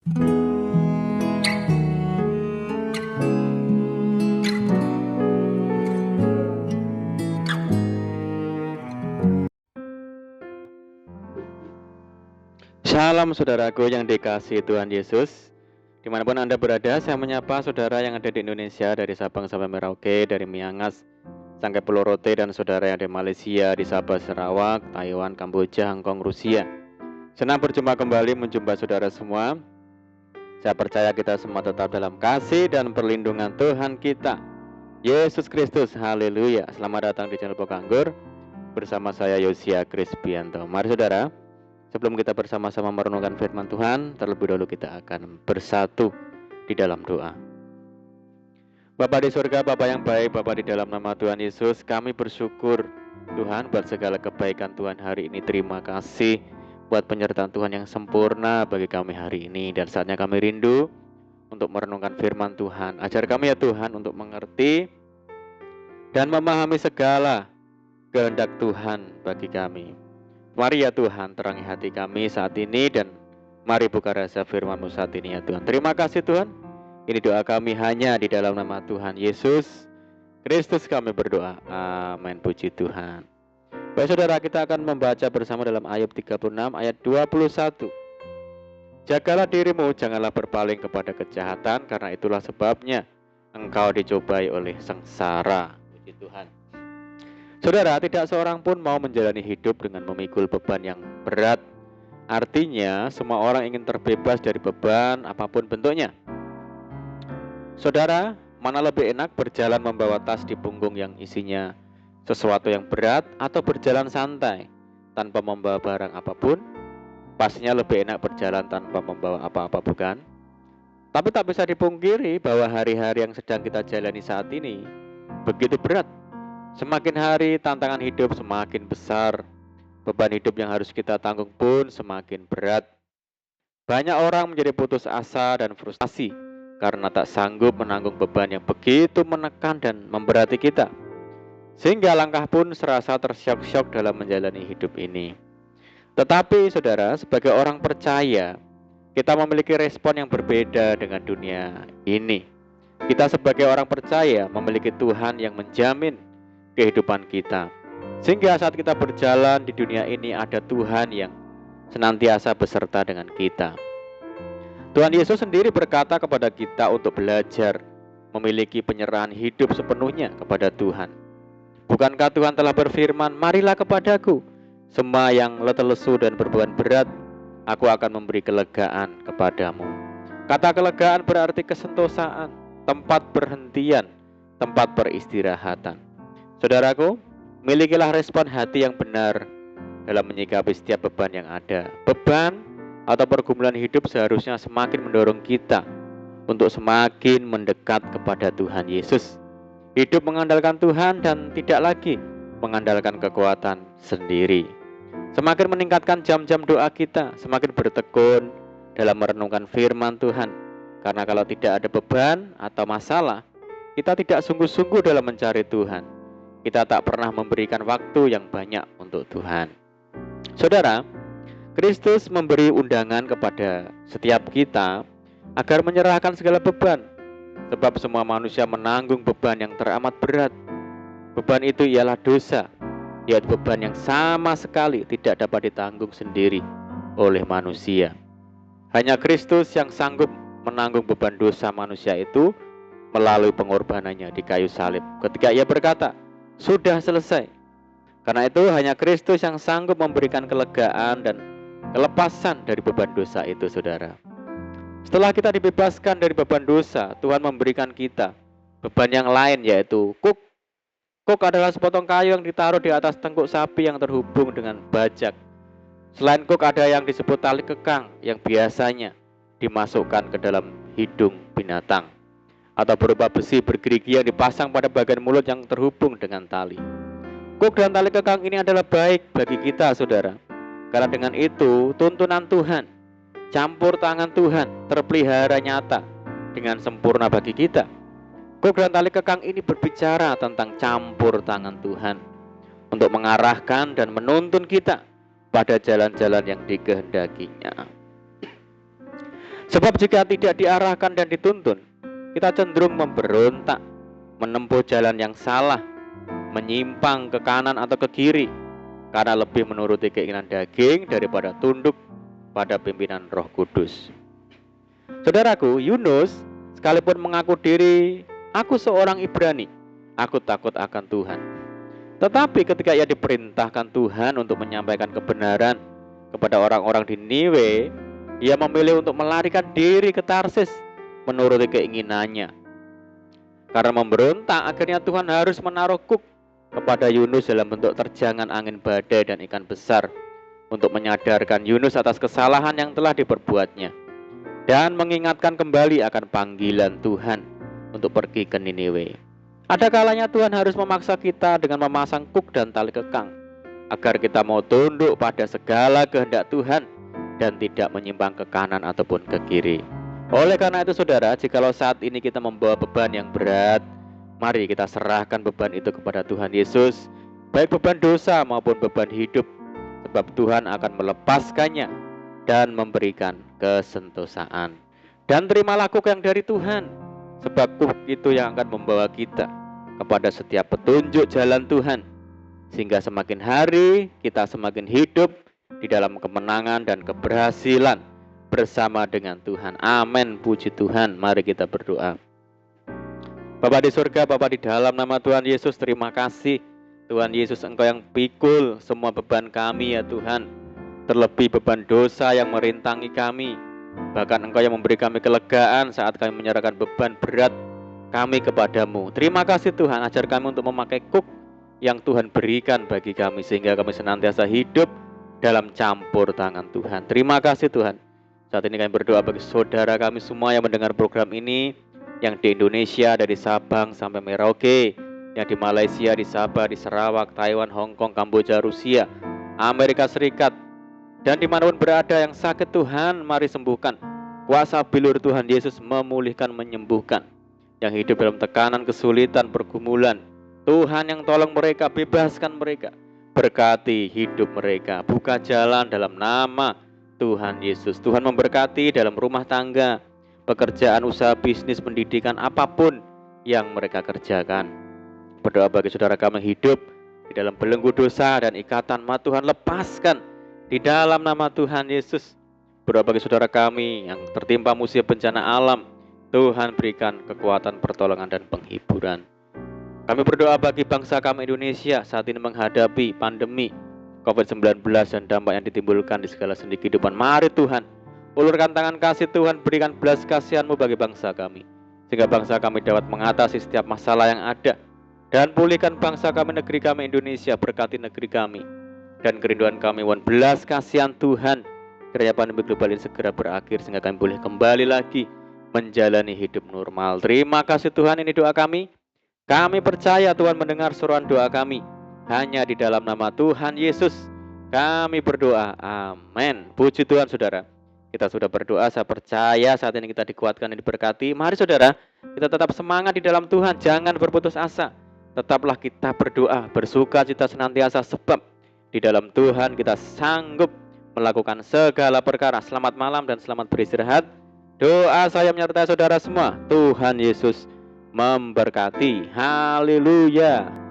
Salam saudaraku yang dikasihi Tuhan Yesus. Dimanapun Anda berada, saya menyapa saudara yang ada di Indonesia, dari Sabang sampai Merauke, dari Miangas sampai Pulau Rote, dan saudara yang ada di Malaysia, di Sabah, Sarawak, Taiwan, Kamboja, Hongkong, Rusia. Senang berjumpa kembali, menjumpa saudara semua. Saya percaya kita semua tetap dalam kasih dan perlindungan Tuhan kita, Yesus Kristus. Haleluya. Selamat datang di channel Pokanggur bersama saya Yosia Krispianto. Mari saudara, sebelum kita bersama-sama merenungkan firman Tuhan, terlebih dahulu kita akan bersatu di dalam doa. Bapa di surga, Bapa yang baik, Bapa di dalam nama Tuhan Yesus, kami bersyukur Tuhan buat segala kebaikan Tuhan hari ini. Terima kasih buat penyertaan Tuhan yang sempurna bagi kami hari ini. Dan saatnya kami rindu untuk merenungkan firman Tuhan. Ajar kami ya Tuhan untuk mengerti dan memahami segala kehendak Tuhan bagi kami. Mari ya Tuhan, terangi hati kami saat ini, dan mari buka rasa firman-Mu saat ini ya Tuhan. Terima kasih Tuhan. Ini doa kami hanya di dalam nama Tuhan Yesus Kristus kami berdoa. Amin. Puji Tuhan. Baik saudara, kita akan membaca bersama dalam Ayub 36 ayat 21. Jagalah dirimu, janganlah berpaling kepada kejahatan, karena itulah sebabnya engkau dicobai oleh sengsara. Puji Tuhan. Saudara, tidak seorang pun mau menjalani hidup dengan memikul beban yang berat. Artinya, semua orang ingin terbebas dari beban apapun bentuknya. Saudara, mana lebih enak berjalan membawa tas di punggung yang isinya sesuatu yang berat, atau berjalan santai tanpa membawa barang apapun? Pastinya lebih enak berjalan tanpa membawa apa-apa, bukan? Tapi tak bisa dipungkiri bahwa hari-hari yang sedang kita jalani saat ini begitu berat. Semakin hari tantangan hidup semakin besar, beban hidup yang harus kita tanggung pun semakin berat. Banyak orang menjadi putus asa dan frustasi karena tak sanggup menanggung beban yang begitu menekan dan memberati kita. Sehingga langkah pun serasa tersyok-syok dalam menjalani hidup ini. Tetapi saudara, sebagai orang percaya, kita memiliki respon yang berbeda dengan dunia ini. Kita sebagai orang percaya memiliki Tuhan yang menjamin kehidupan kita. Sehingga saat kita berjalan di dunia ini, ada Tuhan yang senantiasa beserta dengan kita. Tuhan Yesus sendiri berkata kepada kita untuk belajar memiliki penyerahan hidup sepenuhnya kepada Tuhan. Bukankah Tuhan telah berfirman, "Marilah kepadaku, semua yang letih lesu dan berbeban berat, aku akan memberi kelegaan kepadamu." Kata kelegaan berarti kesentosaan, tempat perhentian, tempat peristirahatan. Saudaraku, milikilah respon hati yang benar dalam menyikapi setiap beban yang ada. Beban atau pergumulan hidup seharusnya semakin mendorong kita untuk semakin mendekat kepada Tuhan Yesus. Hidup mengandalkan Tuhan dan tidak lagi mengandalkan kekuatan sendiri. Semakin meningkatkan jam-jam doa kita, semakin bertekun dalam merenungkan firman Tuhan. Karena kalau tidak ada beban atau masalah, kita tidak sungguh-sungguh dalam mencari Tuhan. Kita tak pernah memberikan waktu yang banyak untuk Tuhan. Saudara, Kristus memberi undangan kepada setiap kita agar menyerahkan segala beban. Sebab semua manusia menanggung beban yang teramat berat. Beban itu ialah dosa, yaitu beban yang sama sekali tidak dapat ditanggung sendiri oleh manusia. Hanya Kristus yang sanggup menanggung beban dosa manusia itu melalui pengorbanannya di kayu salib. Ketika ia berkata, "Sudah selesai." Karena itu hanya Kristus yang sanggup memberikan kelegaan dan kelepasan dari beban dosa itu, saudara. Setelah kita dibebaskan dari beban dosa, Tuhan memberikan kita beban yang lain, yaitu kuk. Kuk adalah sepotong kayu yang ditaruh di atas tengkuk sapi yang terhubung dengan bajak. Selain kuk, ada yang disebut tali kekang yang biasanya dimasukkan ke dalam hidung binatang, atau berupa besi bergerigi yang dipasang pada bagian mulut yang terhubung dengan tali. Kuk dan tali kekang ini adalah baik bagi kita, saudara. Karena dengan itu tuntunan Tuhan, campur tangan Tuhan terpelihara nyata dengan sempurna bagi kita. Kuk dan tali kekang ini berbicara tentang campur tangan Tuhan untuk mengarahkan dan menuntun kita pada jalan-jalan yang dikehendakinya. Sebab jika tidak diarahkan dan dituntun, kita cenderung memberontak, menempuh jalan yang salah, menyimpang ke kanan atau ke kiri, karena lebih menuruti keinginan daging daripada tunduk pada pimpinan Roh Kudus. Saudaraku, Yunus sekalipun mengaku diri, aku seorang Ibrani, aku takut akan Tuhan. Tetapi ketika ia diperintahkan Tuhan untuk menyampaikan kebenaran kepada orang-orang di Niniwe, ia memilih untuk melarikan diri ke Tarsis menuruti keinginannya. Karena memberontak, akhirnya Tuhan harus menaruh kuk kepada Yunus dalam bentuk terjangan angin badai dan ikan besar untuk menyadarkan Yunus atas kesalahan yang telah diperbuatnya dan mengingatkan kembali akan panggilan Tuhan untuk pergi ke Niniwe. Ada kalanya Tuhan harus memaksa kita dengan memasang kuk dan tali kekang agar kita mau tunduk pada segala kehendak Tuhan dan tidak menyimpang ke kanan ataupun ke kiri. Oleh karena itu saudara, jikalau saat ini kita membawa beban yang berat, mari kita serahkan beban itu kepada Tuhan Yesus, baik beban dosa maupun beban hidup, sebab Tuhan akan melepaskannya dan memberikan kesentosaan. Dan terimalah kuk yang dari Tuhan, sebab kuk itu yang akan membawa kita kepada setiap petunjuk jalan Tuhan, sehingga semakin hari kita semakin hidup di dalam kemenangan dan keberhasilan bersama dengan Tuhan. Amin, puji Tuhan. Mari kita berdoa. Bapa di surga, Bapa di dalam nama Tuhan Yesus, terima kasih Tuhan Yesus, Engkau yang pikul semua beban kami ya Tuhan, terlebih beban dosa yang merintangi kami. Bahkan Engkau yang memberi kami kelegaan saat kami menyerahkan beban berat kami kepadamu. Terima kasih Tuhan, ajar kami untuk memakai kuk yang Tuhan berikan bagi kami, sehingga kami senantiasa hidup dalam campur tangan Tuhan. Terima kasih Tuhan. Saat ini kami berdoa bagi saudara kami semua yang mendengar program ini, yang di Indonesia dari Sabang sampai Merauke, yang di Malaysia, di Sabah, di Sarawak, Taiwan, Hong Kong, Kamboja, Rusia, Amerika Serikat, dan dimanapun berada yang sakit Tuhan, mari sembuhkan. Kuasa bilur Tuhan Yesus memulihkan, menyembuhkan. Yang hidup dalam tekanan, kesulitan, pergumulan, Tuhan yang tolong mereka, bebaskan mereka. Berkati hidup mereka, buka jalan dalam nama Tuhan Yesus. Tuhan memberkati dalam rumah tangga, pekerjaan, usaha, bisnis, pendidikan, apapun yang mereka kerjakan. Berdoa bagi saudara kami hidup di dalam belenggu dosa dan ikatan, Tuhan lepaskan di dalam nama Tuhan Yesus. Berdoa bagi saudara kami yang tertimpa musibah bencana alam, Tuhan berikan kekuatan, pertolongan, dan penghiburan. Kami berdoa bagi bangsa kami Indonesia saat ini menghadapi pandemi COVID-19 dan dampak yang ditimbulkan di segala sendi kehidupan. Mari Tuhan, ulurkan tangan kasih Tuhan, berikan belas kasihan-Mu bagi bangsa kami, sehingga bangsa kami dapat mengatasi setiap masalah yang ada. Dan pulihkan bangsa kami, negeri kami Indonesia, berkati negeri kami dan kerinduan kami. Mohon belas kasihan Tuhan, kiranya pandemi global ini segera berakhir, sehingga kami boleh kembali lagi menjalani hidup normal. Terima kasih Tuhan, ini doa kami. Kami percaya Tuhan mendengar seruan doa kami. Hanya di dalam nama Tuhan Yesus kami berdoa. Amin. Puji Tuhan saudara. Kita sudah berdoa, saya percaya saat ini kita dikuatkan dan diberkati. Mari saudara, kita tetap semangat di dalam Tuhan. Jangan berputus asa. Tetaplah kita berdoa, bersuka cita senantiasa, sebab di dalam Tuhan kita sanggup melakukan segala perkara. Selamat malam dan selamat beristirahat. Doa saya menyertai saudara semua. Tuhan Yesus memberkati. Haleluya.